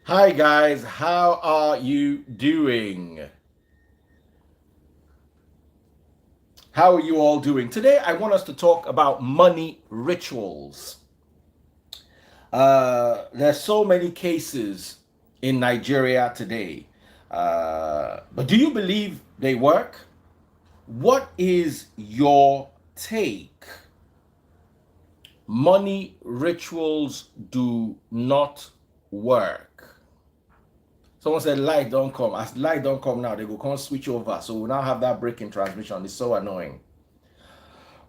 Hi guys, how are you doing? How are you all doing? Today I want us to talk about money rituals. There's so many cases in Nigeria today. But do you believe they work? What is your take? Money rituals do not work. Someone said light don't come. As light don't come now, they go come switch over. So we now have that break in transmission. It's so annoying.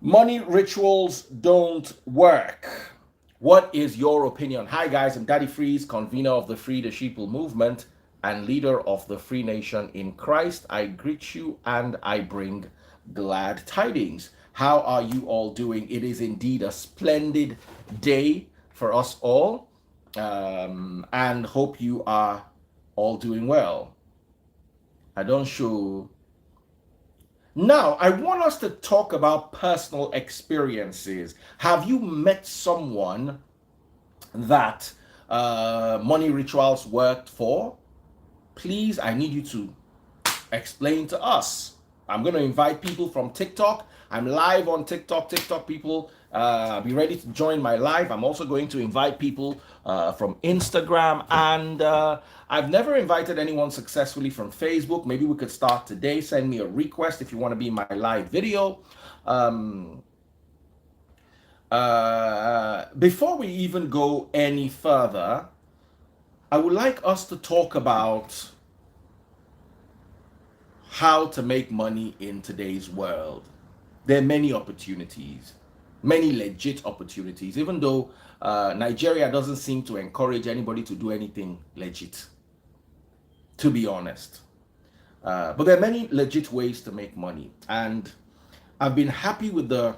Money rituals don't work. What is your opinion? Hi guys, I'm Daddy Freeze, convener of the Free the Sheeple movement and leader of the Free Nation in Christ. I greet you and I bring glad tidings. How are you all doing? It is indeed a splendid day for us all, and hope you are all doing well. I don't show. Now, I want us to talk about personal experiences. Have you met someone that money rituals worked for? Please, I need you to explain to us. I'm going to invite people from TikTok. I'm live on TikTok. TikTok people, be ready to join my live. I'm also going to invite people from Instagram, and I've never invited anyone successfully from Facebook. Maybe we could start today. Send me a request if you want to be in my live video. Before we even go any further, I would like us to talk about how to make money in today's world. There are many opportunities, many legit opportunities, even though Nigeria doesn't seem to encourage anybody to do anything legit, to be honest. But there are many legit ways to make money. And I've been happy with the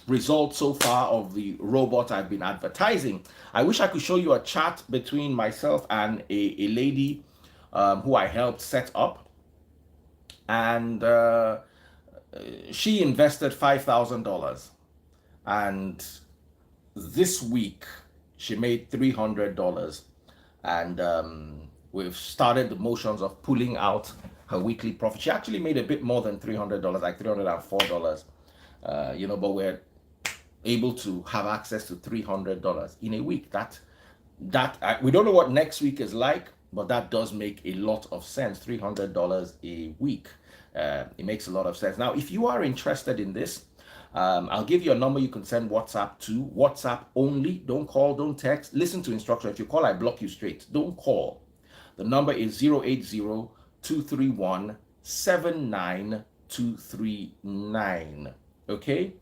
results so far of the robot I've been advertising. I wish I could show you a chat between myself and a lady who I helped set up. And she invested $5,000, and this week she made $300, and we've started the motions of pulling out her weekly profit. She actually made a bit more than $300, like $304, but we're able to have access to $300 in a week. We don't know what next week is like, but that does make a lot of sense. $300 a week. It makes a lot of sense. Now, if you are interested in this, I'll give you a number you can send WhatsApp to. WhatsApp only. Don't call, don't text. Listen to instruction. If you call, I block you straight. Don't call. The number is 080-231-79239. Okay?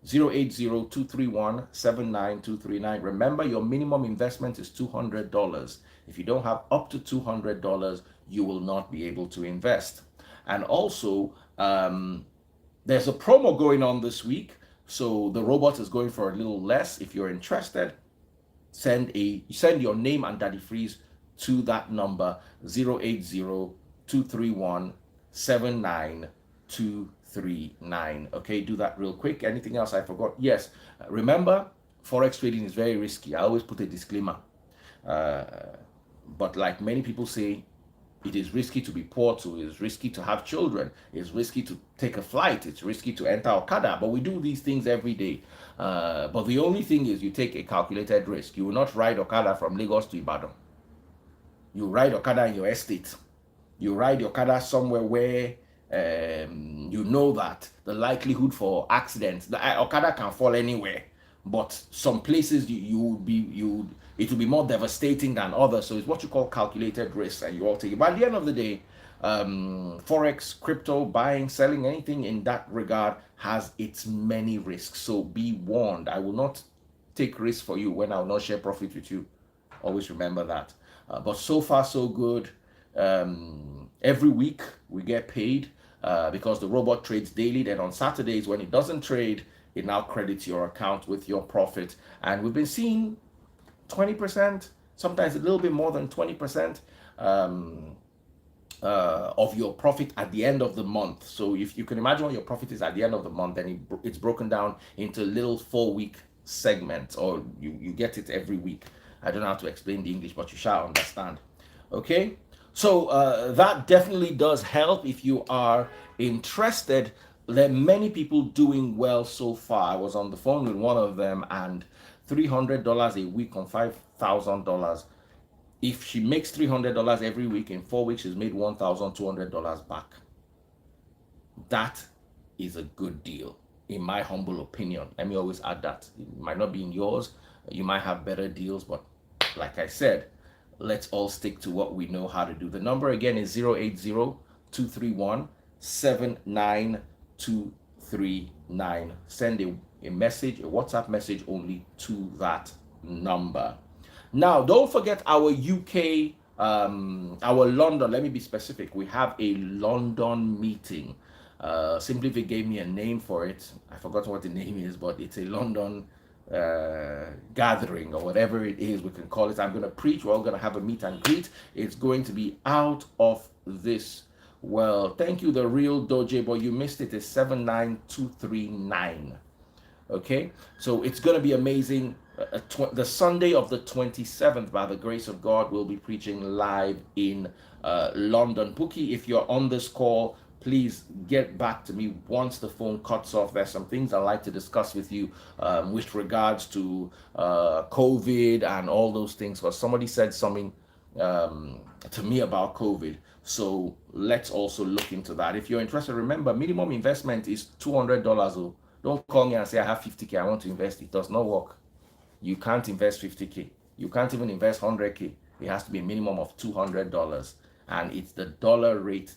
080-231-79239. Remember, your minimum investment is $200. If you don't have up to $200, you will not be able to invest. And also, there's a promo going on this week, so the robot is going for a little less. If you're interested, send your name and Daddy Freeze to that number, 080-231-79239. Okay, do that real quick. Anything else I forgot? Yes, remember, forex trading is very risky. I always put a disclaimer, but like many people say, it is risky to be poor too. It is risky to have children. It's risky to take a flight. It's risky to enter Okada. But we do these things every day. But the only thing is you take a calculated risk. You will not ride Okada from Lagos to Ibadan. You ride Okada in your estate. You ride Okada somewhere where you know that the likelihood for accidents, the Okada can fall anywhere. But some places it will be more devastating than others. So it's what you call calculated risk, and you all take it. But at the end of the day, forex, crypto, buying, selling, anything in that regard has its many risks. So be warned. I will not take risks for you when I will not share profit with you. Always remember that. But so far so good. Every week we get paid because the robot trades daily. Then on Saturdays when it doesn't trade, it now credits your account with your profit. And we've been seeing 20%, sometimes a little bit more than 20% of your profit at the end of the month. So if you can imagine what your profit is at the end of the month, then it's broken down into little 4-week segments, or you get it every week. I don't know how to explain the English, but you shall understand. Okay, so that definitely does help if you are interested. There are many people doing well so far. I was on the phone with one of them, and $300 a week on $5,000. If she makes $300 every week, in 4 weeks she's made $1,200 back. That is a good deal, in my humble opinion. Let me always add that. It might not be in yours. You might have better deals, but like I said, let's all stick to what we know how to do. The number again is 080-231-79239. Send a message, a WhatsApp message only to that number. Now, don't forget our UK, our London. Let me be specific. We have a London meeting. Simply gave me a name for it. I forgot what the name is, but it's a London gathering or whatever it is we can call it. I'm going to preach. We're all going to have a meet and greet. It's going to be out of this world. Thank you, the real Doje, but you missed it. It's 79239. Okay, so it's going to be amazing. The Sunday of the 27th, by the grace of God, we'll be preaching live in London. Pookie, if you're on this call, please get back to me once the phone cuts off. There's some things I'd like to discuss with you with regards to COVID and all those things, because somebody said something to me about COVID. So let's also look into that. If you're interested, remember, minimum investment is $200. Don't call me and say I have 50K, I want to invest. It does not work. You can't invest 50K. You can't even invest 100K. It has to be a minimum of $200. And it's the dollar rate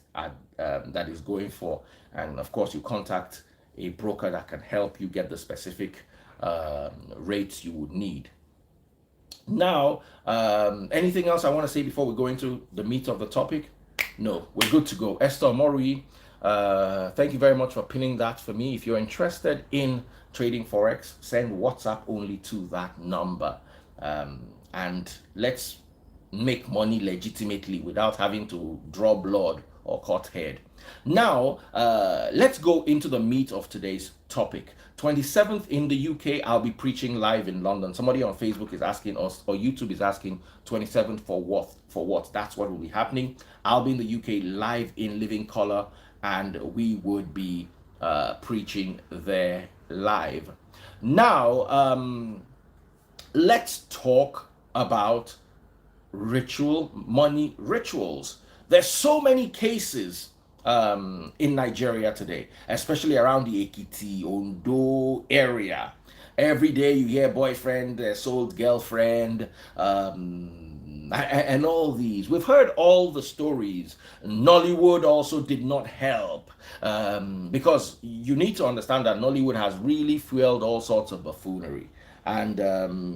that is going for. And of course, you contact a broker that can help you get the specific rates you would need. Now, anything else I want to say before we go into the meat of the topic? No, we're good to go. Esther Morui, thank you very much for pinning that for me. If you're interested in trading Forex, send WhatsApp only to that number. And let's make money legitimately without having to draw blood or cut head. Now, let's go into the meat of today's topic. 27th in the UK, I'll be preaching live in London. Somebody on Facebook is asking us, or YouTube is asking, 27th for what? For what? That's what will be happening. I'll be in the UK live in living color, and we would be preaching there live. Now, let's talk about money rituals. There's so many cases in Nigeria today, especially around the Ekiti, Ondo area. Every day you hear boyfriend sold girlfriend, and all these. We've heard all the stories. Nollywood also did not help, because you need to understand that Nollywood has really fueled all sorts of buffoonery. And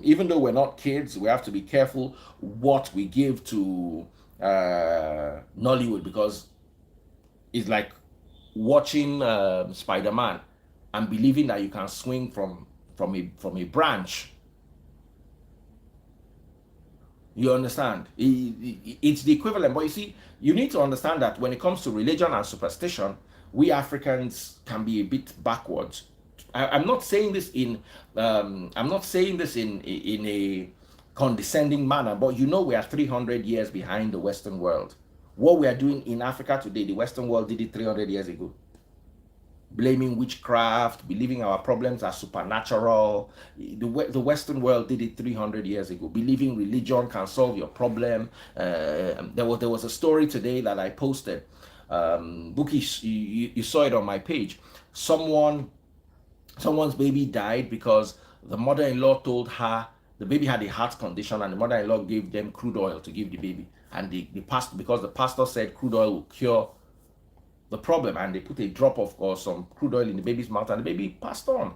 even though we're not kids, we have to be careful what we give to Nollywood, because it's like watching Spider-Man and believing that you can swing from a branch. You understand? It's the equivalent. But you see, you need to understand that when it comes to religion and superstition, we Africans can be a bit backwards. I'm not saying this in a condescending manner, but we are 300 years behind the Western world. What we are doing in Africa today, the Western world did it 300 years ago. Blaming witchcraft, believing our problems are supernatural. The Western world did it 300 years ago. Believing religion can solve your problem. There was a story today that I posted. Bookish, you saw it on my page. Someone's baby died because the mother-in-law told her the baby had a heart condition, and the mother-in-law gave them crude oil to give the baby. And because the pastor said crude oil will cure the problem, and they put a drop of or some crude oil in the baby's mouth, and the baby passed on.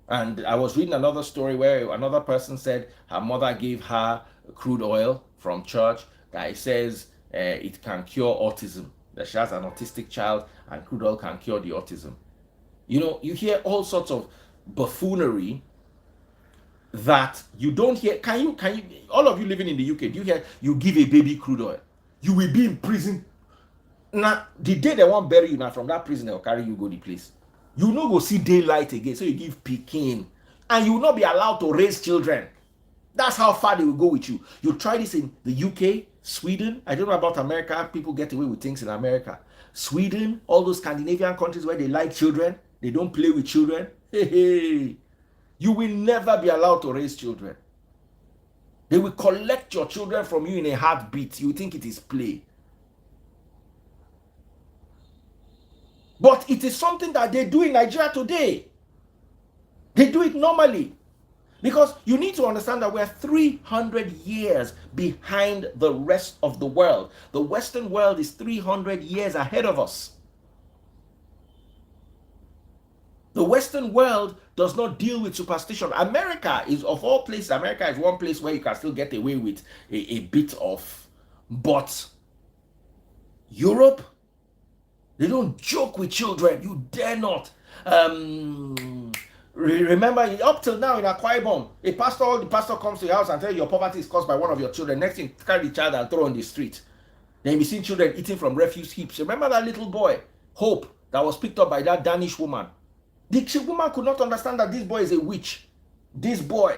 And I was reading another story where another person said her mother gave her crude oil from church that it says it can cure autism, that she has an autistic child and crude oil can cure the autism. You hear all sorts of buffoonery that you don't hear. Can you all of you living in the UK, do you hear you give a baby crude oil, you will be in prison? Now the day they won't bury you, now from that prison they'll carry you go the place. You no go see daylight again, so you give pikin, and you will not be allowed to raise children. That's how far they will go with you. You try this in the UK, Sweden. I don't know about America. People get away with things in America. Sweden, all those Scandinavian countries where they like children, they don't play with children. Hey, hey. You will never be allowed to raise children. They will collect your children from you in a heartbeat. You think it is play. But it is something that they do in Nigeria today. They do it normally. Because you need to understand that we're 300 years behind the rest of the world. The Western world is 300 years ahead of us. The Western world does not deal with superstition. America is, of all places, America is one place where you can still get away with a bit of. But Europe, they don't joke with children. You dare not. Remember, up till now in Akwa Ibom, the pastor comes to your house and tells you your poverty is caused by one of your children. Next thing, carry the child and throw on the street. Then you see children eating from refuse heaps. Remember that little boy, Hope, that was picked up by that Danish woman. The woman could not understand that this boy is a witch. This boy.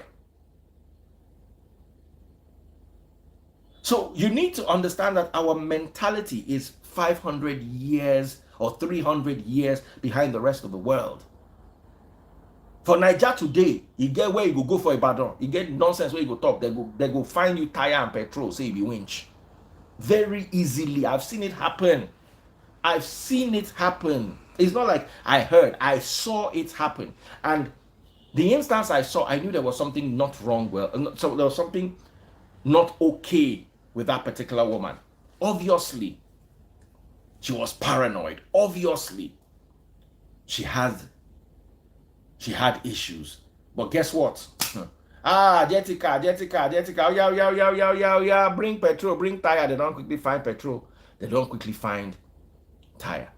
So you need to understand that our mentality is 500 years or 300 years behind the rest of the world. For Nigeria today, you get where you go for Ibadan. You get nonsense where you go talk. They go find you tire and petrol, say you be winch. Very easily. I've seen it happen. I've seen it happen. It's not like I heard. I saw it happen. And the instance I saw, I knew there was something not wrong. So there was something not okay with that particular woman. Obviously, she was paranoid. Obviously, she had issues. But guess what? Jessica, yeah, bring petrol, bring tire. They don't quickly find petrol. They don't quickly find tire.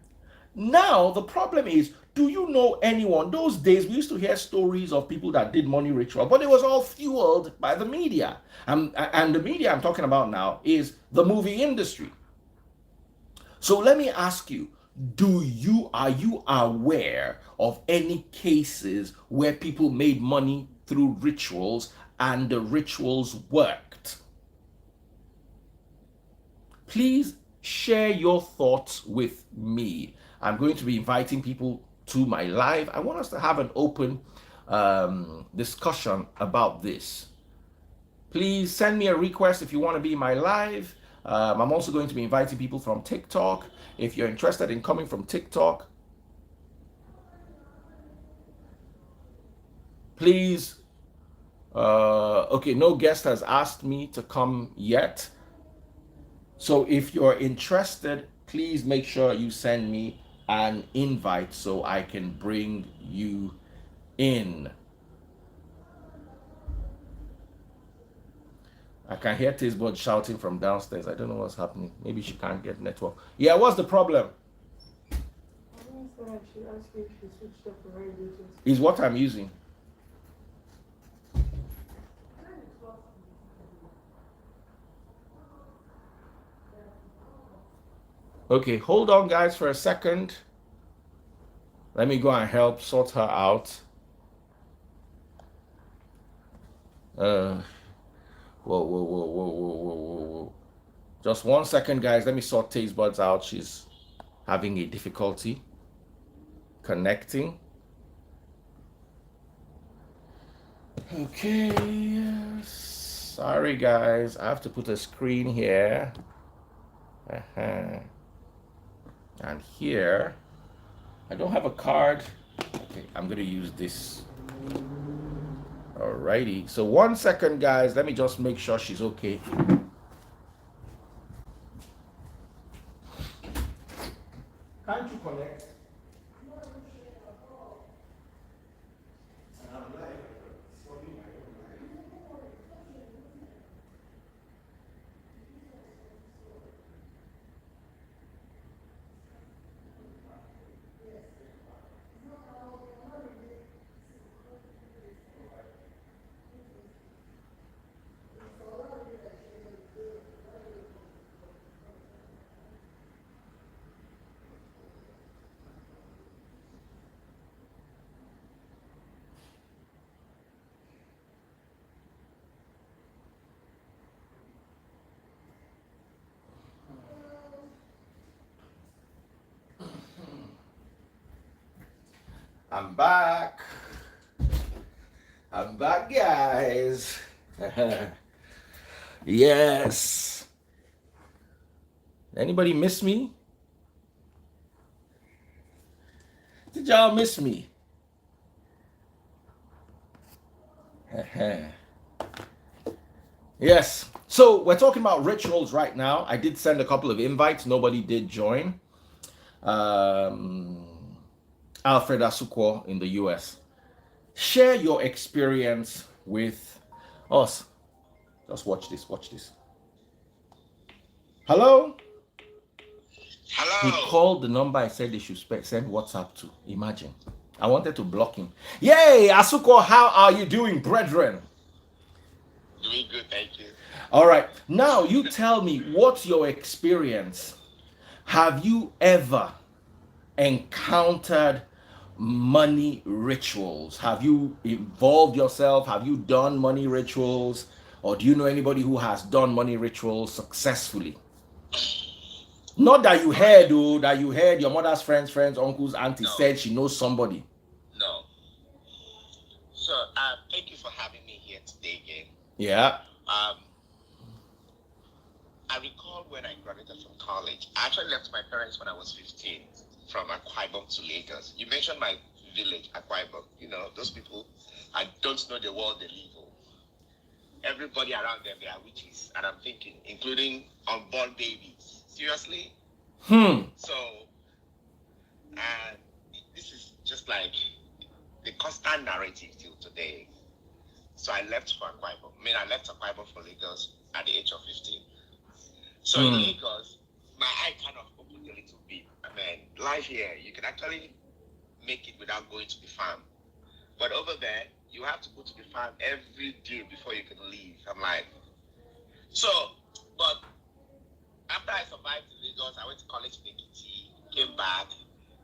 Now, the problem is, do you know anyone? Those days, we used to hear stories of people that did money ritual, but it was all fueled by the media. And the media I'm talking about now is the movie industry. So let me ask you, are you aware of any cases where people made money through rituals and the rituals worked? Please share your thoughts with me. I'm going to be inviting people to my live. I want us to have an open discussion about this. Please send me a request if you want to be in my live. I'm also going to be inviting people from TikTok. If you're interested in coming from TikTok, please. Okay, no guest has asked me to come yet. So if you're interested, please make sure you send me an invite so I can bring you in. I can hear Tazebud shouting from downstairs. I don't know what's happening. Maybe she can't get network. Yeah, what's the problem? Is what I'm using. Okay, hold on guys for a second. Let me go and help sort her out. Whoa. Just 1 second, guys. Let me sort Tastebuds out. She's having a difficulty connecting. Okay. Sorry, guys. I have to put a screen here. And here, I don't have a card. Okay, I'm going to use this. Alrighty. So 1 second, guys. Let me just make sure she's okay. Can't you connect? I'm back. I'm back, guys. Yes. Anybody miss me? Did y'all miss me? Yes. So we're talking about rituals right now. I did send a couple of invites. Nobody did join. Alfred Asukwo in the US. Share your experience with us. Just watch this. Watch this. Hello? Hello. He called the number I said they should send WhatsApp to. Imagine. I wanted to block him. Yay, Asuko, how are you doing, brethren? Doing good, thank you. All right. Now, you tell me, what's your experience? Have you ever encountered money rituals? Have you involved yourself? Have you done money rituals? Or do you know anybody who has done money rituals successfully? Not that you heard, though, that you heard your mother's friends, uncles, aunties said she knows somebody. No. So, thank you for having me here today again. Yeah. I recall when I graduated from college. I actually left my parents when I was 15 from Akwa Ibom to Lagos. You mentioned my village, Akwa Ibom. You know, those people, I don't know the world they live in. Everybody around them, they are witches. And I'm thinking, including unborn babies. Seriously? So, this is just like the constant narrative till today. So I left for Akwa Ibom. I left Akwa Ibom for Lagos at the age of 15. So in Lagos, my eye kind of opened a little bit. Life here, you can actually make it without going to the farm. But over there, you have to go to the farm every day before you can leave. I'm like, but after I survived in Lagos, I went to college in Ekiti, came back,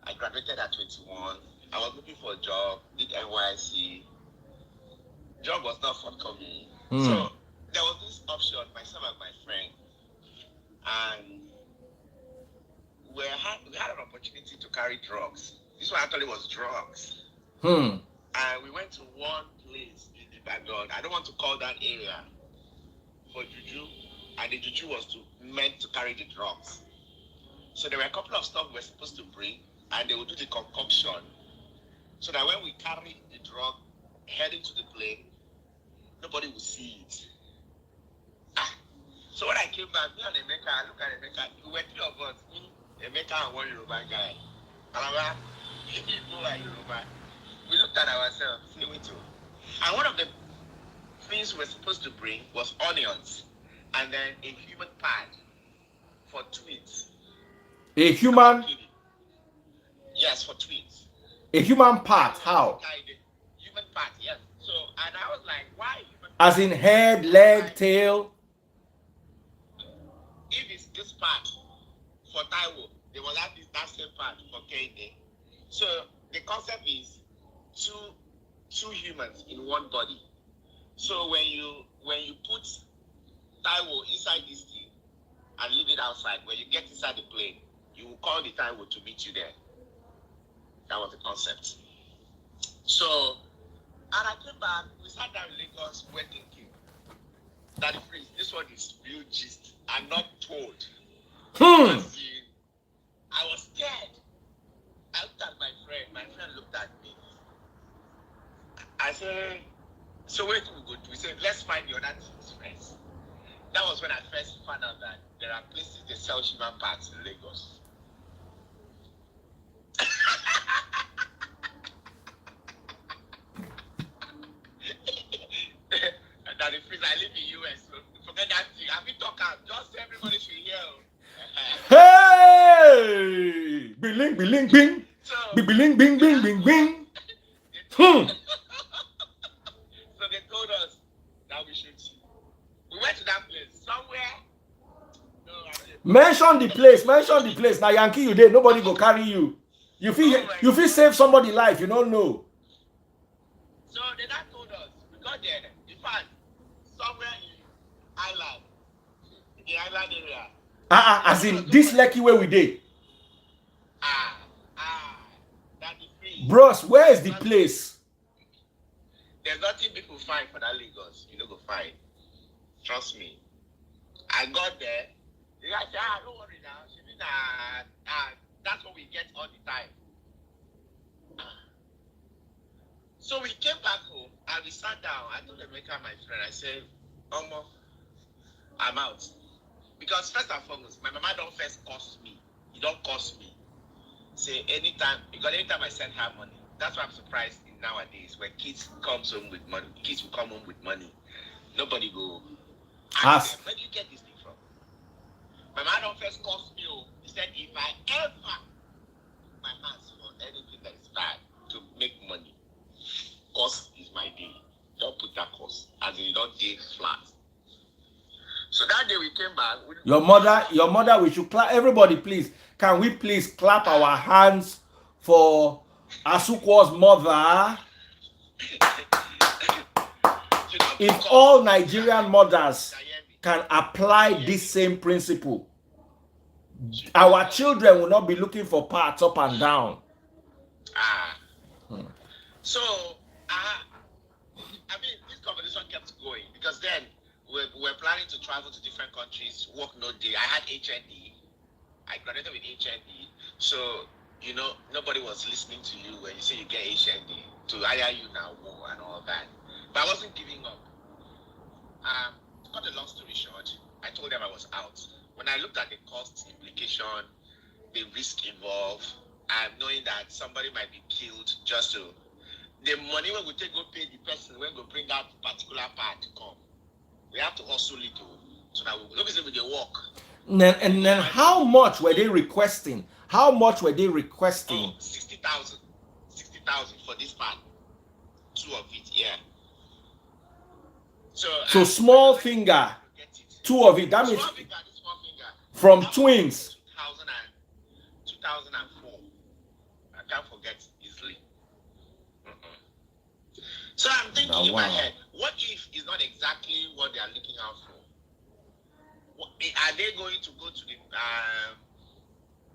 I graduated at 21. I was looking for a job, did NYC. Job was not forthcoming. So there was this option, myself and my friend, and we had an opportunity to carry drugs. This one actually was drugs. And we went to one place in Ibadan. I don't want to call that area for juju, and the juju was meant to carry the drugs. So there were a couple of stuff we were supposed to bring, and they would do the concoction, so that when we carry the drug heading to the plane, nobody would see it. So when I came back, me and Emeka, I look at Emeka, we were three of us, me, Emeka, and one Yoruba guy. And we looked at ourselves, say we too. And one of the things we were supposed to bring was onions, and then a human pad for twins. A human? Yes, for twins. A human part? How? Human part, yes. So, and I was like, why human part? As in head, leg, tail? If it's this part for Taiwo, they will have that same part for Kende. So the concept is two humans in one body. So when you put Taiwo inside this thing and leave it outside, when you get inside the plane, you will call the Taiwo to meet you there. That was the concept. So, and I came back, we sat down in Lagos, we were thinking, Daddy Freeze, this one is real gist. I'm not told. I was scared. I looked at my friend looked at me. I said, so what do we go do? We said, let's find the other things first. That was when I first found out that there are places that sell human parts in Lagos. Daddy Freeze, I live in US, so forget that thing. Have you talked out? Just everybody should hear. Hey! Bing, bing, bing. Bing, bing, bing, bing, bing. So they told us that we should. We went to that place somewhere. Mention the place. Now Yankee, you there? Nobody go carry you. You feel save somebody's life. You don't know. So they not told us. We got there. In fact, somewhere in Island, in the island area. As in this lucky way we did. That is free. Bros, where is the place? There's nothing people find for that Lagos. You know, go find. Trust me. I got there. The guy said, don't worry now. She mean, that's what we get all the time. So we came back home and we sat down. I told Emeka, my friend, I said, Omo, I'm out. Because first and foremost, my mama don't first cost me. He don't cost me. Say anytime, because anytime I send her money, that's why I'm surprised in nowadays when kids comes home with money, kids will come home with money. Nobody go ask them, where do you get this thing from? My mama don't first cost me. He said, if I ever my hands for anything that is bad to make money, cost is my day. Don't put that cost. As in, you don't dig flat. So that day we came back. Your mother, we should clap. Everybody, please. Can we please clap our hands for Asukwo's mother? If all Nigerian mothers can apply this same principle, our children will not be looking for parts up and down. So, I mean, this conversation kept going because then we were planning to travel to different countries, work no day. I had HND. I graduated with HND. So, you know, nobody was listening to you when you say you get HND to hire you now and all that. But I wasn't giving up. To cut a long story short, I told them I was out. When I looked at the cost implication, the risk involved, knowing that somebody might be killed just to the money when we take go pay the person when we bring that particular part to come. We have to hustle it so that we obviously we walk. And then how much were they requesting? How much were they requesting? 60,000. 60,000 for this part. 2 of it, yeah. So small finger. 2 of it. That means small finger. From twins. 2004. I can't forget easily. So I'm thinking in my head, what if it's not exactly what they are looking out for? Are they going to go to the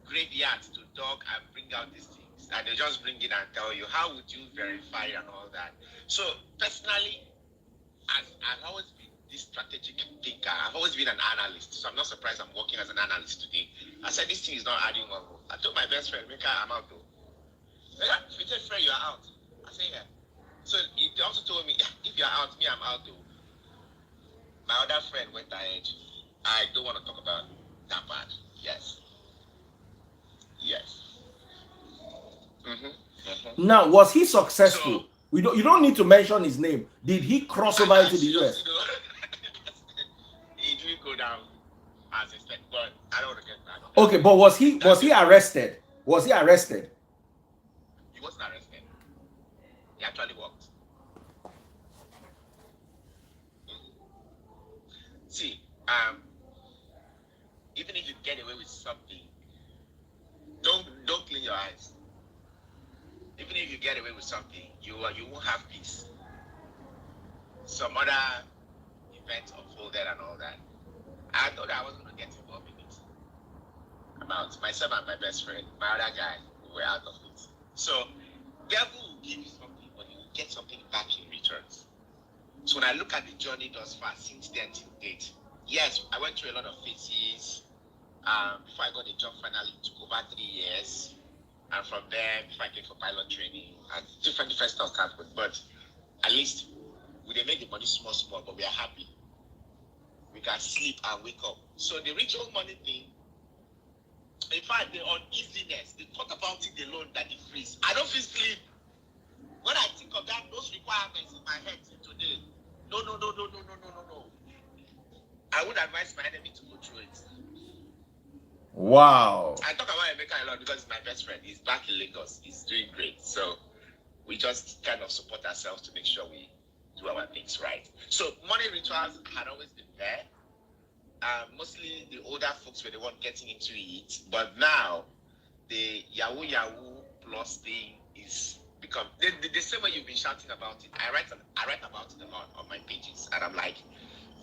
graveyard to dog and bring out these things? And they just bring it and tell you, how would you verify and all that? So personally, I've always been this strategic thinker. I've always been an analyst. So I'm not surprised I'm working as an analyst today. I said, this thing is not adding up. I told my best friend, Mika, I'm out though. If you tell friend you're out, I say, yeah. So he also told me, if you're out, me, I'm out though. My other friend went ahead. I don't want to talk about that part. Yes. Yes. Now, was he successful? So, you don't need to mention his name. Did he cross over into the US? He did go down as expected, but I don't want to get back. Okay, but was he arrested? Was he arrested? He wasn't arrested. He actually walked. See, even if you get away with something, don't clean your eyes. Even if you get away with something, you won't have peace. Some other events unfolded and all that. I thought I wasn't going to get involved in it. About myself and my best friend, my other guy, we were out of it. So, devil will give you something, but you will get something back in returns. So when I look at the journey thus far, since then till date, yes, I went through a lot of phases. Before I got the job finally, it took over 3 years. And from there, before I came for pilot training, and different stuff happened. But at least we didn't make the money small, but we are happy. We can sleep and wake up. So the ritual money thing, in fact, the uneasiness, the thought about it alone that it frees. I don't feel sleep. When I think of that, those requirements in my head today, no. I would advise my enemy to go through it. Wow. I talk about Emeka a lot because he's my best friend. He's back in Lagos. He's doing great. So we just kind of support ourselves to make sure we do our things right. So money rituals had always been there. Mostly the older folks were the one getting into it. But now the Yahoo plus thing is become the same way you've been shouting about it. I write about it a lot on my pages, and I'm like,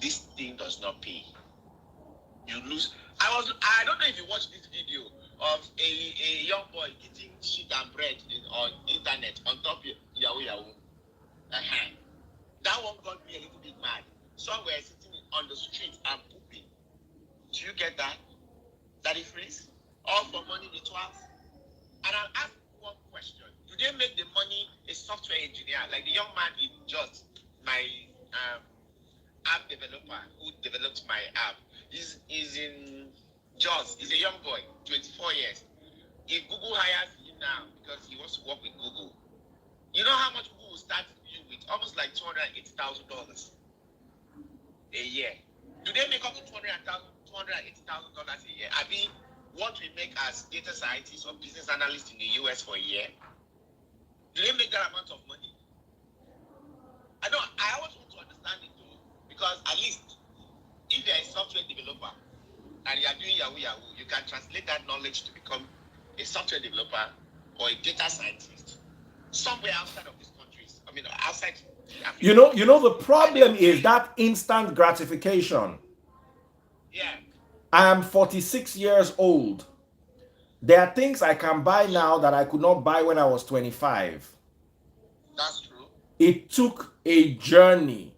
this thing does not pay. You lose. I don't know if you watched this video of a young boy eating shit and bread on internet on top of Yahoo Yahoo. Uh-huh. That one got me a little bit mad. Some were sitting on the street and pooping. Do you get that? That is free? All for money rituals. And I'll ask one question. Do they make the money a software engineer? Like the young man in Just, my app developer who developed my app. He's in Just. He's a young boy, 24 years. If Google hires him now because he wants to work with Google, you know how much Google will start you with? Almost like $280,000 a year. Do they make up to $280,000 a year? I mean, what we make as data scientists or business analysts in the US for a year, do they make that amount of money? I always want to understand it too, because at least if you're a software developer and you're doing Yahoo Yahoo, you can translate that knowledge to become a software developer or a data scientist somewhere outside of these countries. I mean, outside Africa. You know, the problem is that instant gratification. Yeah. I am 46 years old. There are things I can buy now that I could not buy when I was 25. That's true. It took a journey.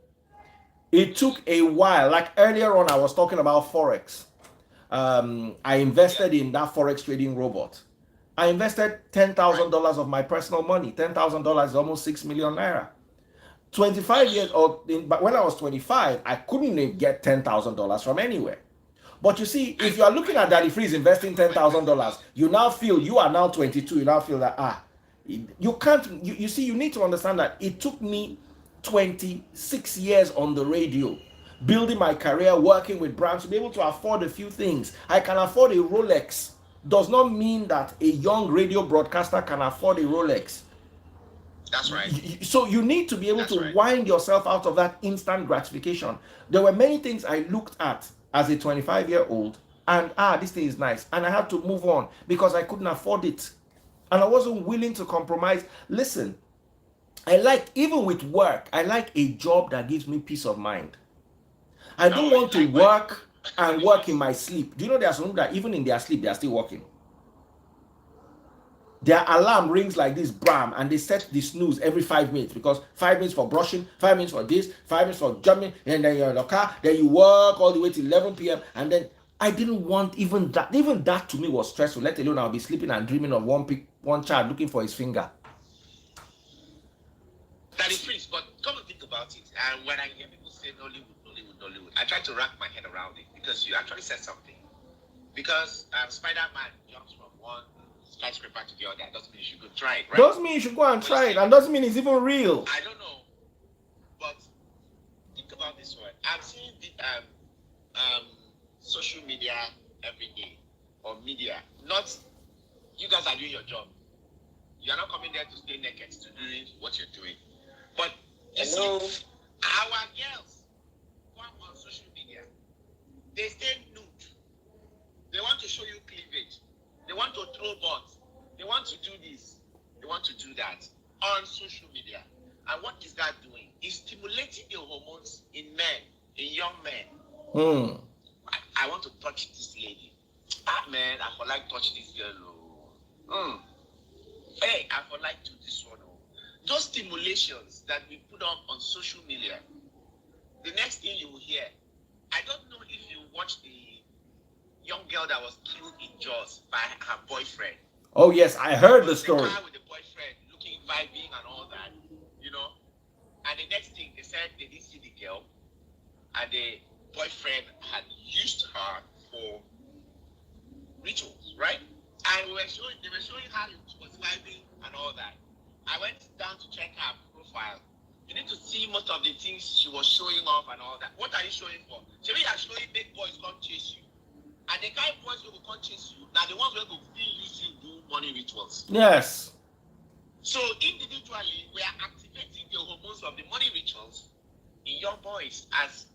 It took a while. Like earlier on, I was talking about Forex. I invested in that Forex trading robot. I invested $10,000 of my personal money. $10,000 is almost 6 million naira. 25 years old, but when I was 25, I couldn't even get $10,000 from anywhere. But you see, if you are looking at Daddy Freeze investing $10,000, you now feel, you are now 22, you now feel that, you can't, you see, you need to understand that it took me 26 years on the radio, building my career, working with brands to be able to afford a few things. I can afford a Rolex. Does not mean that a young radio broadcaster can afford a Rolex. That's right. So you need to be able to wind yourself out of that instant gratification. There were many things I looked at as a 25-year-old and this thing is nice, and I had to move on because I couldn't afford it and I wasn't willing to compromise. Listen, I like, even with work, I like a job that gives me peace of mind. I don't want to work and work in my sleep. Do you know there are some that even in their sleep they are still working? Their alarm rings like this, bam, and they set the snooze every 5 minutes, because 5 minutes for brushing, 5 minutes for this, 5 minutes for jumping, and then you're in the car, then you work all the way till 11 p.m. And then I didn't want even that. Even that to me was stressful, let alone I'll be sleeping and dreaming of one child looking for his finger. That is true, but come and think about it. And when I hear people say Nollywood, I try to wrap my head around it, because you actually said something. Because Spider-Man jumps from one skyscraper to the other. Doesn't mean you should go try it, right? Doesn't mean you should go and try it, and doesn't mean it's even real. I don't know, but think about this one. I'm seeing the social media every day, or media. Not, you guys are doing your job. You are not coming there to stay naked to doing what you're doing. But you see, our girls come on social media. They stay nude. They want to show you cleavage. They want to throw bots. They want to do this. They want to do that on social media. And what is that doing? It's stimulating the hormones in men, in young men. I want to touch this lady. Man, I for like touch this girl. Hey, I for like do this one. Those stimulations that we put up on social media, the next thing you will hear, I don't know if you watched the young girl that was killed in Jaws by her boyfriend. Oh yes, I heard the story. With the boyfriend looking, vibing and all that, you know. And the next thing, they said they didn't see the girl, and the boyfriend had used her for rituals, right? And they were showing how he was vibing and all that. I went down to check her profile. You need to see most of the things she was showing off and all that. What are you showing for? Should we are showing big boys come chase you? And the kind of boys who will come chase you, now the ones who will use you do money rituals. Yes. So individually, we are activating the hormones of the money rituals in young boys as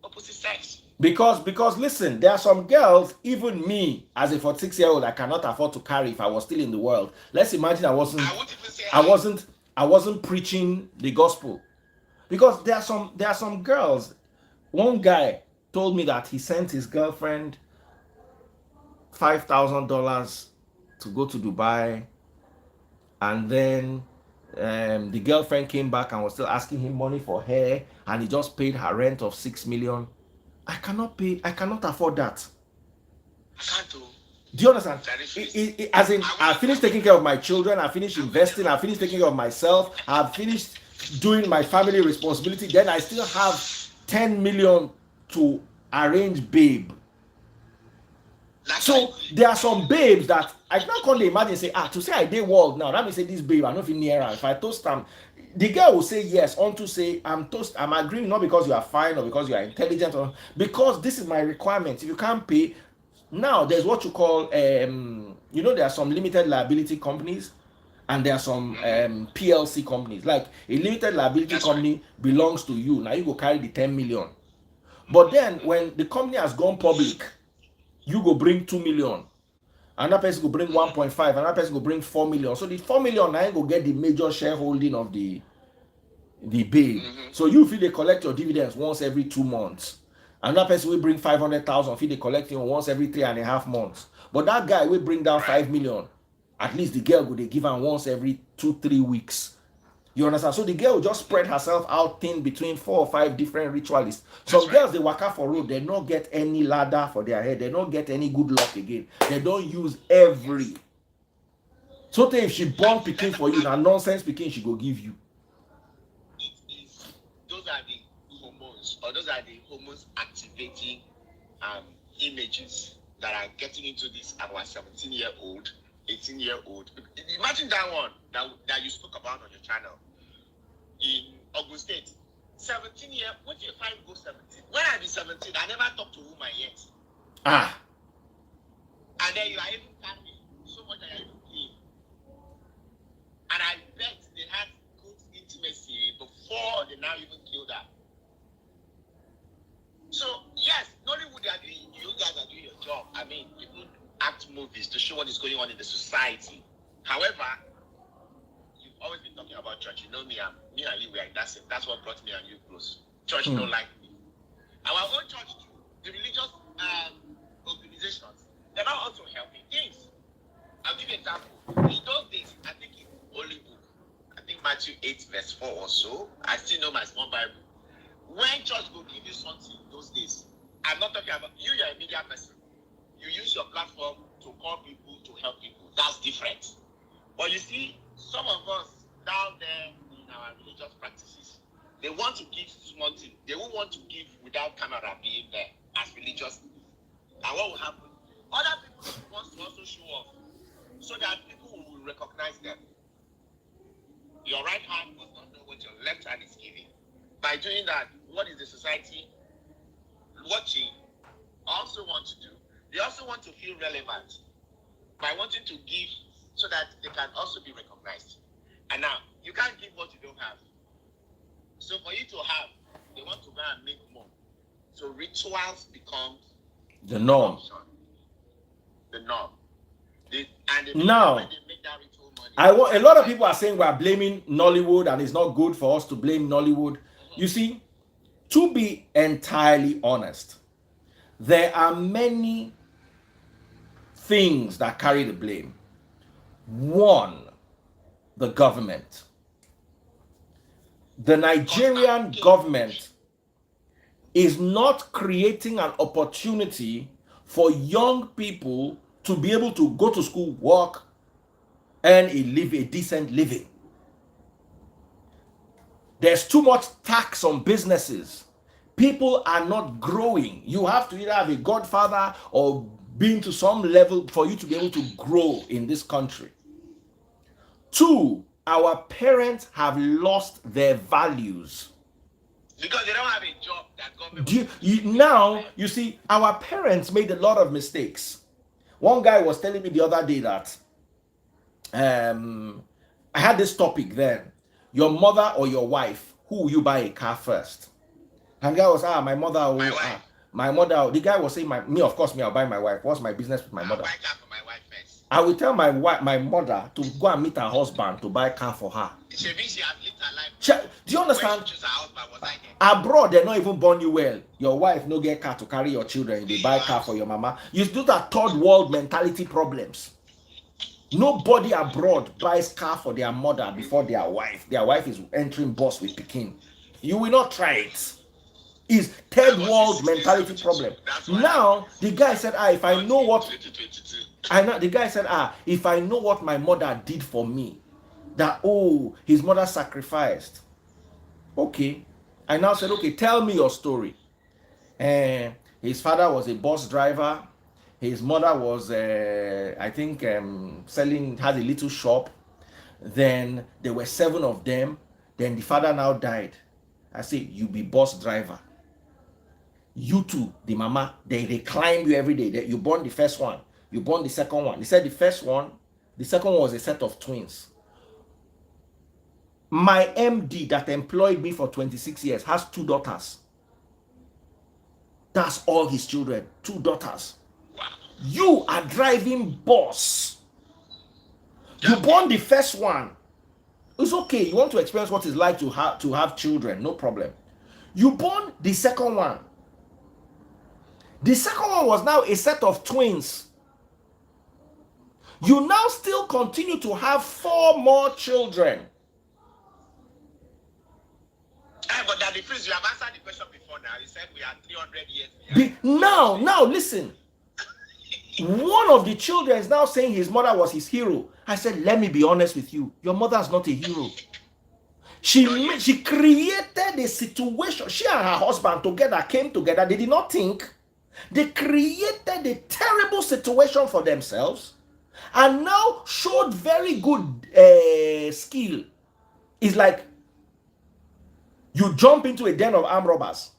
opposite sex. Because listen, there are some girls, even me as a 46-year-old, I cannot afford to carry if I was still in the world. Let's imagine I wasn't preaching the gospel. Because there are some girls. One guy told me that he sent his girlfriend $5,000 to go to Dubai, and then the girlfriend came back and was still asking him money for hair, and he just paid her rent of 6 million. I cannot afford that. I can't do. Do you understand? As in, I finished taking care of my children, I finished investing, I finished taking care of myself, I've finished doing my family responsibility, then I still have 10 million to arrange babe. So there are some babes that I can't only imagine say, to say I did world now. Let me say this babe, I'm not in near her. If I toast them, the girl will say yes, on to say I'm agreeing, not because you are fine or because you are intelligent, or because this is my requirement. If you can't pay, now there's what you call there are some limited liability companies and there are some PLC companies. Like a limited liability company belongs to you. Now you go carry the 10 million. But then when the company has gone public, you go bring 2 million, another person go bring 1.5, another person go bring 4 million. So the 4 million now go get the major shareholding of the babe. So you feel they collect your dividends once every 2 months. Another person will bring 500,000, feel they collect it once every 3.5 months. But that guy will bring down 5 million. At least the girl go they give her once every 2-3 weeks. You understand? So the girl will just spread herself out thin between 4 or 5 different ritualists. Some girls, they walk out for road, they don't get any ladder for their head, they don't get any good luck again. They don't use every. So if she born picking for you, now nonsense picking she go give you. Those are the hormones, or those are the hormones activating images that are getting into this our 17-year-old, 18-year-old. Imagine that one that you spoke about on your channel in Ogun State. 17-year, what if I go 17? When I be 17, I never talked to a woman yet. And then you are even carrying so much that you are even paying. And I bet they had good intimacy before they now even killed her. So yes, Nollywood, you guys are doing your job. I mean, people act movies to show what is going on in the society. However, you've always been talking about church. You know me and you, we are that's what brought me and you close. Church don't like me. Our own church too, the religious organizations, they're not also helping things. I'll give you an example. In those days, I think in Holy Book, I think Matthew 8 verse 4 or so, I still know my small Bible. When church will give you something those days, I'm not talking about you're a media person. You use your platform to call people, to help people. That's different. But you see, some of us down there in our religious practices, they want to give small things. They won't want to give without camera being there as religious. And what will happen? Other people want to also show off so that people will recognize them. Your right hand must not know what your left hand is giving. By doing that, what is the society watching also want to do? They also want to feel relevant by wanting to give so that they can also be recognized. And now, you can't give what you don't have. So for you to have, they want to go and make more. So rituals become the norm. The norm. Now, when they make that ritual money, a lot of people are saying we are blaming Nollywood and it's not good for us to blame Nollywood. You see, to be entirely honest, there are many things that carry the blame. One, the government. The Nigerian government is not creating an opportunity for young people to be able to go to school, work, earn a decent living. There's too much tax on businesses. People are not growing. You have to either have a godfather or been to some level for you to be able to grow in this country. Two, our parents have lost their values. Because they don't have a job that government now, you see, our parents made a lot of mistakes. One guy was telling me the other day that I had this topic then. Your mother or your wife, who will you buy a car first? And the guy was, my mother. My mother. The guy was saying, of course, I'll buy my wife. What's my business with my mother? I'll buy car for my wife first. I will tell my mother to go and meet her husband to buy a car for her. She means she has lived her life. Do you understand? When she choose her husband, was I there? Abroad, they're not even born you well. Your wife no get car to carry your children. They buy car for your mama. You do that third world mentality problems. Nobody abroad buys car for their mother before their wife. Their wife is entering bus with Pekin. You will not try it. It's third world mentality problem. Now the guy said, if I know what the guy said, if I know what my mother did for me, that his mother sacrificed. Okay. I now said, okay, tell me your story. His father was a bus driver. His mother was, I think, had a little shop. Then there were 7 of them. Then the father now died. I say, you be bus driver. You two, the mama, they climb you every day. You born the first one. You born the second one. They said the second one was a set of twins. My MD that employed me for 26 years has 2 daughters. That's all his children, 2 daughters. Wow. You are driving bus. You born the first one. It's okay. You want to experience what it's like to have children, no problem. You born the second one. The second one was now a set of twins. You now still continue to have 4 more children. But that the prince, you have answered the question before now. You said we are 300 years. Now listen. One of the children is now saying his mother was his hero. I said, let me be honest with you. Your mother is not a hero. She created a situation. She and her husband came together. They did not think. They created a terrible situation for themselves and now showed very good skill. It's like you jump into a den of armed robbers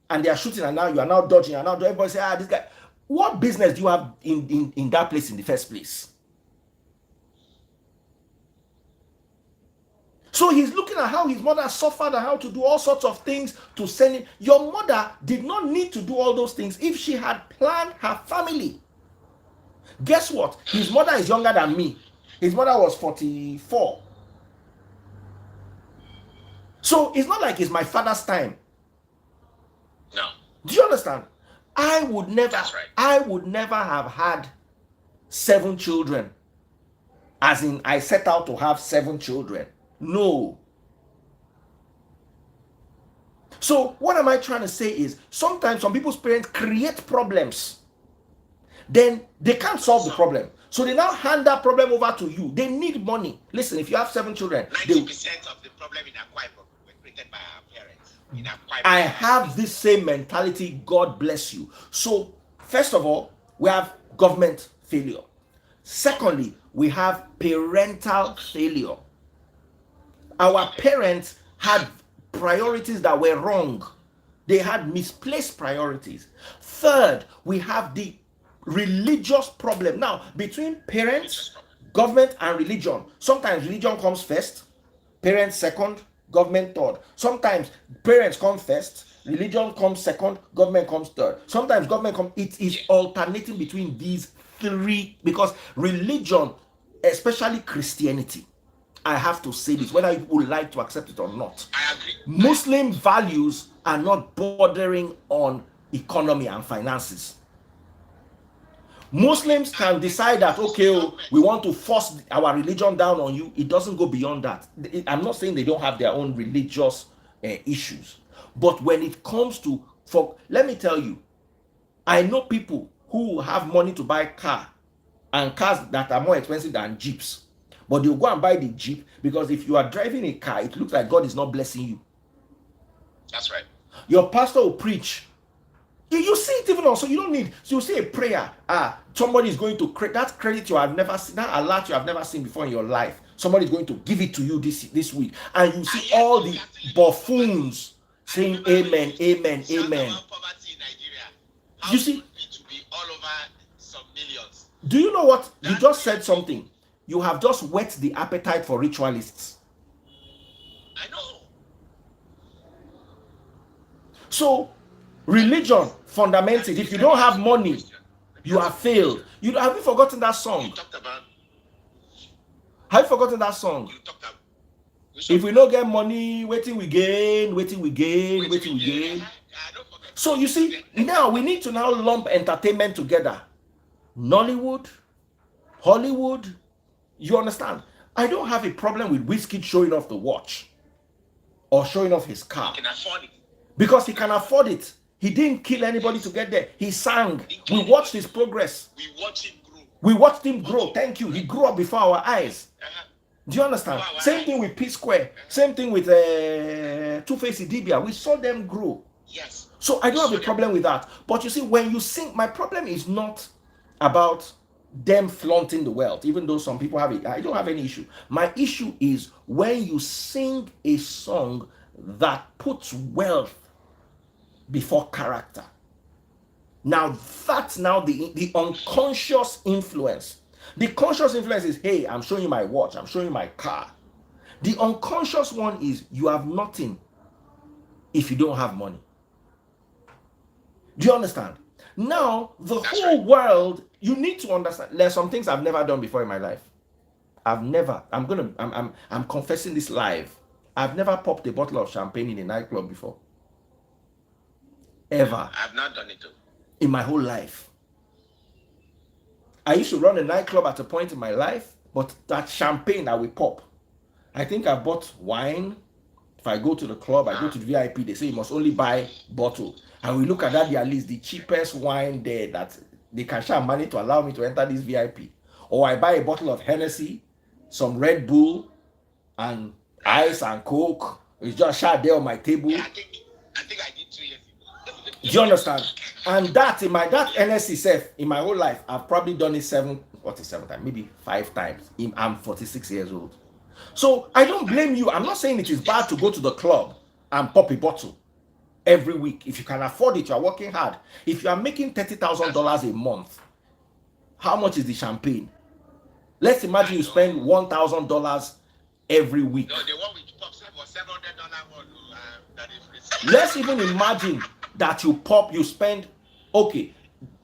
and they are shooting, and now you are now dodging, and now everybody say, this guy. What business do you have in that place in the first place? So he's looking at how his mother suffered and how to do all sorts of things to send him. Your mother did not need to do all those things if she had planned her family. Guess what? His mother is younger than me. His mother was 44. So it's not like it's my father's time. No. Do you understand? I would never, That's right. I would never have had 7 children. As in, I set out to have 7 children. No. So what am I trying to say is, sometimes some people's parents create problems. Then they can't solve the problem. So they now hand that problem over to you. They need money. Listen, if you have 7 children, 90% of the problem in Akwa Ibom were created by our parents. In Akwa Ibom. I have this same mentality. God bless you. So first of all, we have government failure. Secondly, we have parental failure. Our parents had priorities that were wrong. They had misplaced priorities. Third, we have the religious problem. Now, between parents, government, and religion, sometimes religion comes first, parents second, government third. Sometimes parents come first, religion comes second, government comes third. Sometimes government comes. It is alternating between these 3, because religion, especially Christianity, I have to say this, whether you would like to accept it or not, I agree. Muslim values are not bordering on economy and finances. Muslims can decide that, okay, we want to force our religion down on you. It doesn't go beyond that. I'm not saying they don't have their own religious issues, but when it comes to, let me tell you, I know people who have money to buy car, and cars that are more expensive than Jeeps, but they'll go and buy the Jeep because if you are driving a car, it looks like God is not blessing you. That's right. Your pastor will preach. You see it even also. You don't need. So you say a prayer. Somebody is going to create that credit you have never seen, that alert you have never seen before in your life. Somebody is going to give it to you this week, and you see all the buffoons saying amen, amen, amen. You see, to be all over some millions. do you know what? You just said something. You have just whet the appetite for ritualists. I know. So, religion, fundamentally, if you don't have money, you have failed. Have you forgotten that song? You talked about. Have you forgotten that song? You talked about. If we don't get money, waiting we gain, waiting we gain, waiting we gain. So you see, now we need to now lump entertainment together. Nollywood, Hollywood, You understand? I don't have a problem with Wizkid showing off the watch or showing off his car. He can afford it. Because he can afford it. He didn't kill anybody to get there. He sang. We watched his progress. We watched him grow. We watched him grow. Thank you. He grew up before our eyes. Do you understand? Wow, Same thing with P Square. Same thing with Two-Face Idibia. We saw them grow. Yes. So I don't have a problem with that. But you see, when you sing, my problem is not about them flaunting the wealth, even though some people have it. I don't have any issue. My issue is when you sing a song that puts wealth before character. Now that's now the unconscious influence. The conscious influence is, hey, I'm showing you my watch, I'm showing you my car. The unconscious one is, you have nothing if you don't have money. Do you understand? Now, the whole world, you need to understand, there's some things I've never done before in my life. I'm confessing this live. I've never popped a bottle of champagne in a nightclub before. Ever. I've not done it too. In my whole life. I used to run a nightclub at a point in my life, but that champagne that we pop, I think I bought wine. If I go to the club, I go to the VIP, they say you must only buy bottle. And we look at that, at least the cheapest wine there that they can share money to allow me to enter this VIP. Or I buy a bottle of Hennessy, some Red Bull, and ice and Coke. It's just share there on my table. Yeah, I think I did 2 years ago. Do you understand? And that NSC self in my whole life, I've probably done it 7 times, maybe 5 times. I'm 46 years old. So I don't blame you. I'm not saying it is bad to go to the club and pop a bottle every week. If you can afford it, you're working hard. If you are making $30,000 a month, how much is the champagne? Let's imagine you spend $1,000 every week. No, the one with pop was $700 one. That is Let's even imagine that you spend, okay,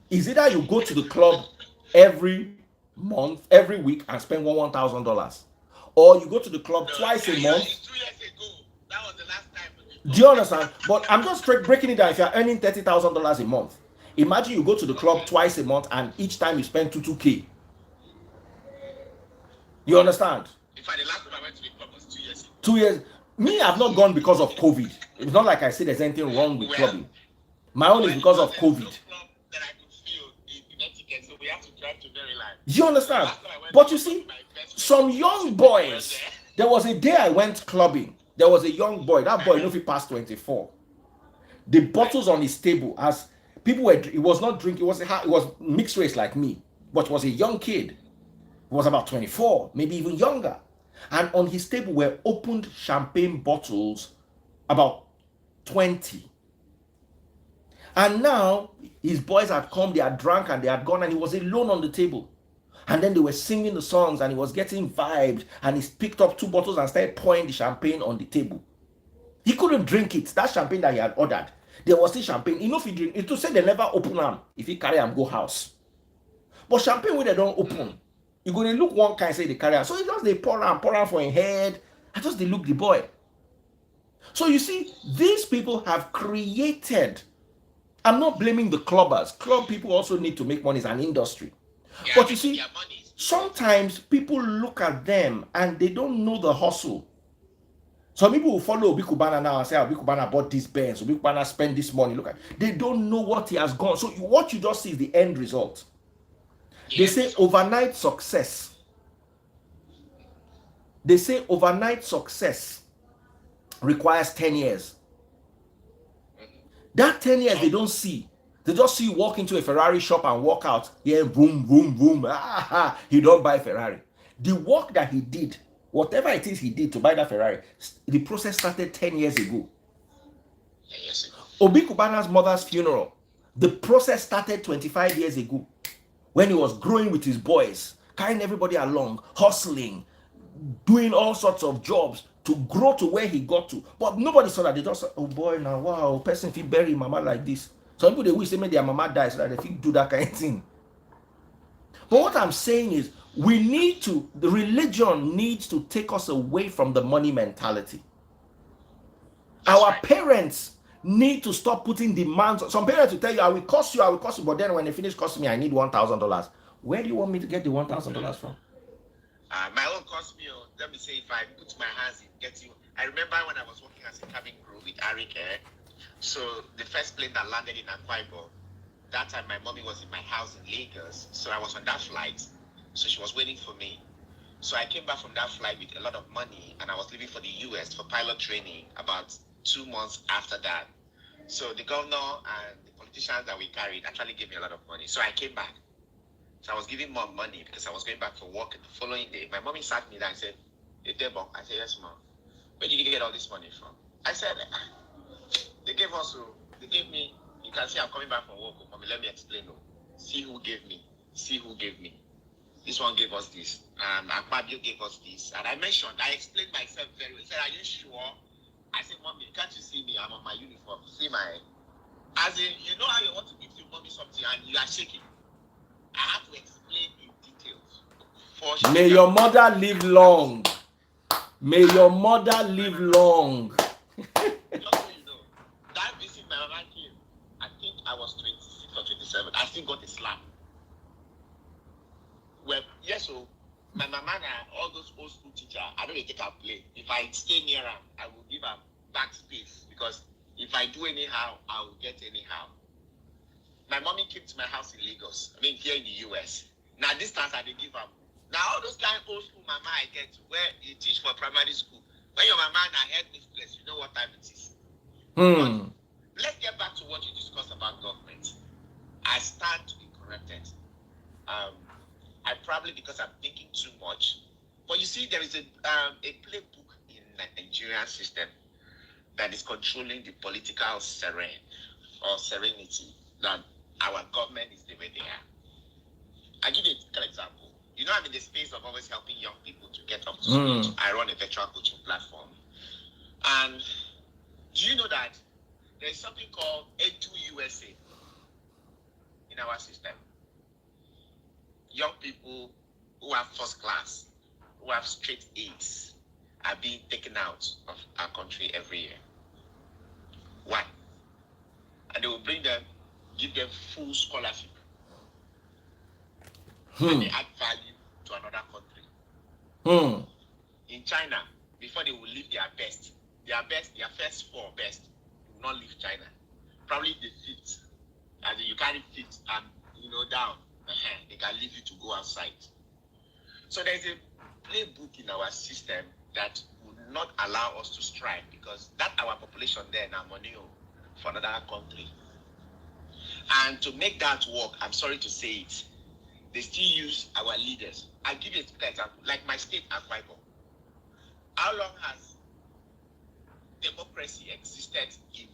is either you go to the club every month, every week and spend $1,000, or you go to the club twice a month. 2 years ago, that was the last time. Do you understand? But I'm just breaking it down. If you're earning $30,000 a month, imagine you go to the club twice a month and each time you spend 2K. You understand? In fact, the last time I went to the club was 2 years ago. 2 years. Me, I've not gone because of COVID. It's not like I say there's anything wrong with clubbing. My own is because of COVID. No club that I could feel in etiquette, so we have to drive to Maryland. Do you understand? But you see, some young boys, there was a day I went clubbing. There was a young boy. That boy, if he passed 24. The bottles on his table, as people were, it was not drinking, it was mixed race like me, but it was a young kid. He was about 24, maybe even younger. And on his table were opened champagne bottles, about 20. And now his boys had come, they had drank and they had gone, and he was alone on the table. And then they were singing the songs and he was getting vibed, and he picked up 2 bottles and started pouring the champagne on the table. He couldn't drink it. That champagne that he had ordered, there was still champagne. If he drink it, to say they never open them. If he carry them, go house. But champagne when they don't open, you're going to look one kind, say they carry out. So it's just they pour on for his head. I just they look the boy. So you see, these people have created. I'm not blaming the clubbers. Club people also need to make money as an industry. Yeah, but you see, sometimes people look at them and they don't know the hustle. Some people will follow Obi Kubana now and say, Obi Kubana bought this Benz, Obi Kubana spent this money. Look at, they don't know what he has gone. So what you just see is the end result. They say overnight success. They say overnight success requires 10 years. That 10 years they don't see. They just see you walk into a Ferrari shop and walk out. Yeah, boom, boom, boom. He don't buy Ferrari. The work that he did, whatever it is he did to buy that Ferrari, the process started 10 years ago. Obi Kubana's mother's funeral, the process started 25 years ago. When he was growing with his boys, carrying everybody along, hustling, doing all sorts of jobs to grow to where he got to. But nobody saw that. They just said, oh boy, now wow, person feel bury mama like this. Some people, they wish they made their mama die so that they feel do that kind of thing. But what I'm saying is, the religion needs to take us away from the money mentality. Our parents need to stop putting demands. Some parents will tell you, I will cost you, but then when they finish costing me, I need $1,000. Where do you want me to get the $1,000 from? My own cost me, let me say, if I put my hands in getting, I remember when I was working as a cabin crew with Arik, so the first plane that landed in Akwa Ibom, that time my mommy was in my house in Lagos, so I was on that flight, so she was waiting for me. So I came back from that flight with a lot of money, and I was leaving for the US for pilot training about 2 months after that. So the governor and the politicians that we carried actually gave me a lot of money. So I came back. So I was giving more money because I was going back for work the following day. My mommy sat me down and said, "Hey, Debo." I said, "Yes, mom." "Where did you get all this money from?" I said, "They gave us, they gave me, you can see I'm coming back from work. Mommy, let me explain. See who gave me. See who gave me. This one gave us this. Akpabio gave us this." And I explained myself very well. He said, "Are you sure?" I said, "Mommy, can't you see me? I'm on my uniform. See my..." As in, you know how you want to give your mommy something and you are shaking. I have to explain in details. May your mother live long. May your mother live long. Just so you know, that visit my mama came, I think I was 26 or 27. I still got a slap. Well, yes, so my mama and all those old school teachers, I don't take her play. If I stay near her, I will give her back space because if I do anyhow, I will get anyhow. My mommy came to my house in Lagos, here in the US. Now, distance I did give her. Now, all those kind of old school mama I get where you teach for primary school, when your mama and I head this place, you know what time it is. But let's get back to what you discussed about government. I stand to be corrected. I probably, because I'm thinking too much. But you see, there is a playbook in the Nigerian system that is controlling the political serenity that our government is the way they are. I'll give you a typical example. You know, I'm in the space of always helping young people to get up to speed. I run a virtual coaching platform. And do you know that there's something called Edu USA in our system? Young people who have first class, who have straight A's, are being taken out of our country every year. Why? And they will bring them, give them full scholarship. And they add value to another country. In China, before they will leave their first four best, will not leave China. Probably the fifth. As you carry fifth and down, they can leave you to go outside. So there's a playbook in our system that would not allow us to strive because that our population there now money for another country. And to make that work, I'm sorry to say it, they still use our leaders. I'll give you a typical example, like my state, Akwa Ibom. How long has democracy existed in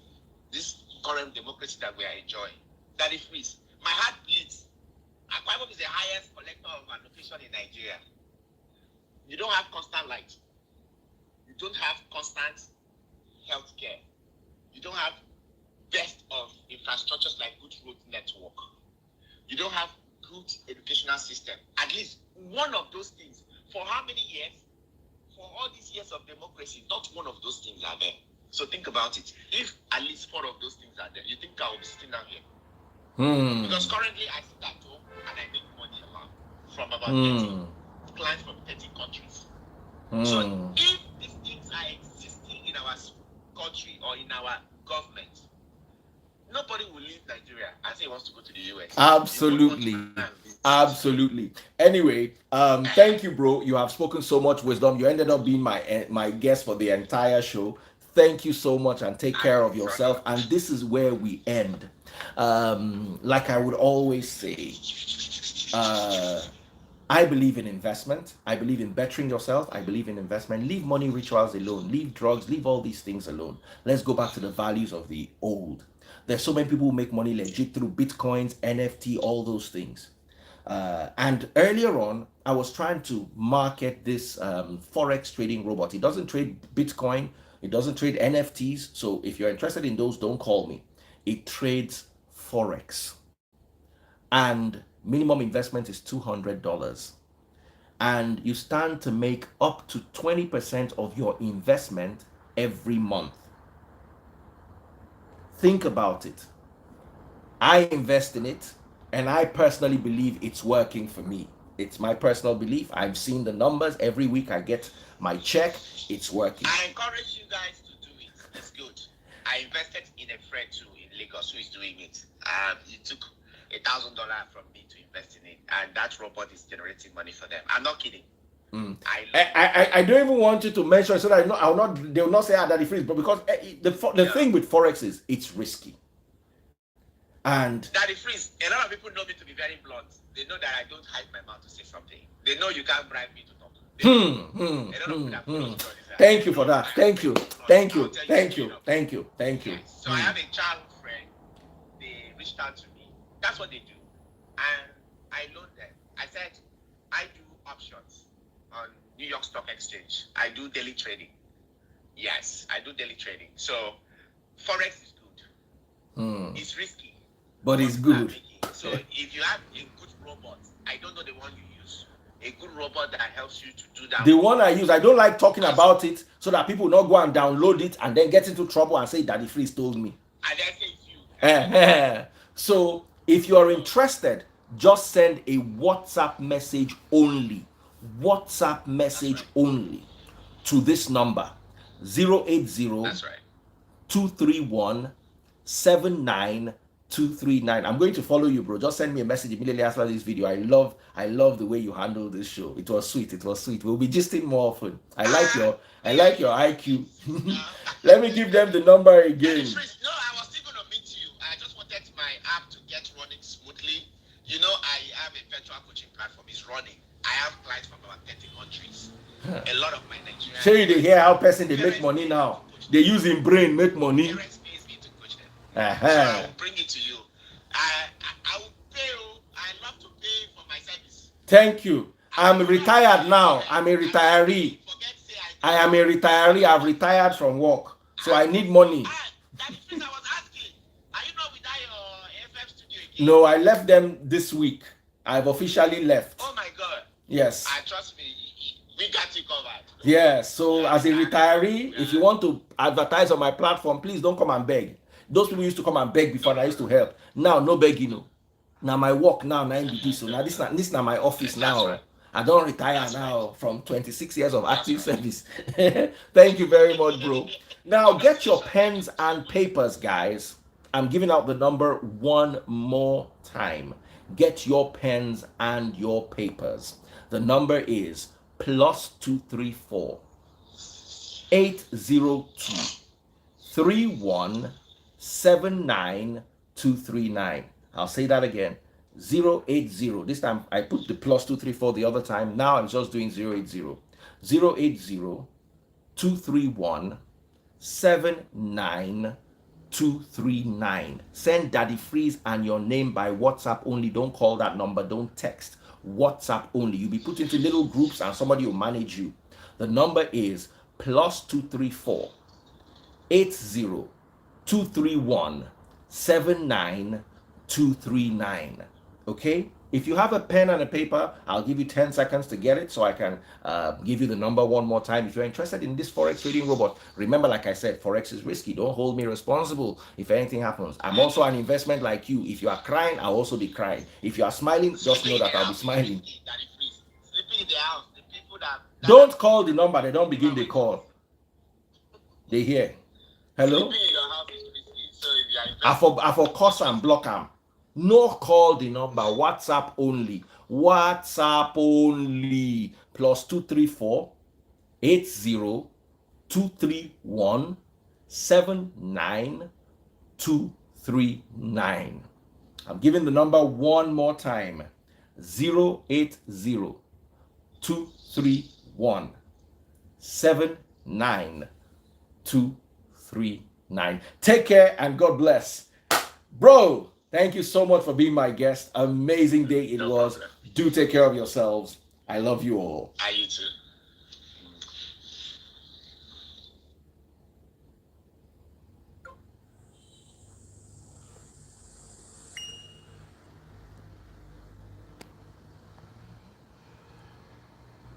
this current democracy that we are enjoying? That is freeze. My heart bleeds. Akwa Ibom is the highest collector of allocation in Nigeria. You don't have constant light. You don't have constant health care. You don't have best of infrastructures like good road network. You don't have good educational system. At least one of those things. For how many years? For all these years of democracy, not one of those things are there. So think about it. If at least 4 of those things are there, you think I will be sitting down here? Because currently I sit at home and I make money a lot from about 30 clients from 30 countries. So if these things are existing in our country or in our government, nobody will leave Nigeria and say he wants to go to the US. Absolutely. Anyway, thank you, bro. You have spoken so much wisdom. You ended up being my guest for the entire show. Thank you so much and take care of yourself. And this is where we end. Like I would always say, I believe in investment. I believe in bettering yourself. I believe in investment. Leave money rituals alone. Leave drugs. Leave all these things alone. Let's go back to the values of the old. There's so many people who make money legit through Bitcoins, NFT, all those things. And earlier on, I was trying to market this Forex trading robot. It doesn't trade Bitcoin. It doesn't trade NFTs. So if you're interested in those, don't call me. It trades Forex. And minimum investment is $200. And you stand to make up to 20% of your investment every month. Think about it. I invest in it, and I personally believe it's working for me. It's my personal belief. I've seen the numbers. Every week I get my check. It's working. I encourage you guys to do it. It's good. I invested in a friend too in Lagos who is doing it. He took $1,000 from me to invest in it, and that robot is generating money for them. I'm not kidding. I don't even want you to mention so that I'll not. They will not say Daddy Freeze, but because the thing with forex is it's risky. And Daddy Freeze, a lot of people know me to be very blunt. They know that I don't hide my mouth to say something. They know you can't bribe me to talk. Thank you for that. Thank you. So I have a childhood friend. They reached out to me. That's what they do, and I loaned them. I said I do options on New York Stock Exchange. I do daily trading. Yes, I do daily trading. So forex is good. It's risky, but it's good. So if you have a good robot, I don't know the one you use, a good robot that helps you to do that. The one I use, I don't like talking about it so that people will not go and download it and then get into trouble and say Daddy Freeze told me. And then say it's you. So if you are interested, just send a WhatsApp message only. WhatsApp message only to this number 080 That's right. 231 79239. I'm going to follow you, bro. Just send me a message immediately after this video. I love the way you handle this show. It was sweet. We'll be gisting more often. I like your IQ. Let me give them the number again. No, I was still gonna meet you. I just wanted my app to get running smoothly. You know, I have a virtual coaching platform. It's running. I have clients from about 30 countries. A lot of my Nigerians. Sure, they hear how person they make money now. They use in brain make money. Parents pays me to coach them. So I will bring it to you. I will pay you. I love to pay for my service. Thank you. I'm retired now. I'm a retiree. I am a retiree. I've retired from work, so I need money. That is what I was asking. Are you not with your FM studio again? No, I left them this week. I've officially left. Oh my God. Yes. Trust me, we got you covered. Yeah, so as a retiree, if you want to advertise on my platform, please don't come and beg. Those people used to come and beg before, I used to help. Now, no begging. No. Now my work now, so now this is not my office now. Right. I don't retire now from 26 years of active service. Thank you very much, bro. Now get your pens and papers, guys. I'm giving out the number one more time. Get your pens and your papers. The number is +234 802 3179239. I'll say that again. 080. This time I put the +234 the other time. Now I'm just doing 080. 080 231 79239. Send Daddy Freeze and your name by WhatsApp only. Don't call that number. Don't text. WhatsApp only. You'll be put into little groups and somebody will manage you. The number is +234 80 231 79239. Okay, if you have a pen and a paper, I'll give you 10 seconds to get it so I can give you the number one more time. If you're interested in this forex trading robot, remember, like I said, forex is risky. Don't hold me responsible if anything happens. I'm also an investment like you. If you are crying, I'll also be crying. If you are smiling, just know that I'll be smiling. Don't call the number. They don't begin the call. They hear. Hello? I for cuss and block them. No call the number. WhatsApp only. WhatsApp only. +234 80 231 79239. I'm giving the number one more time. 080 231 79239. Take care and God bless. Bro, thank you so much for being my guest. Amazing day it was. Do take care of yourselves. I love you all. You too.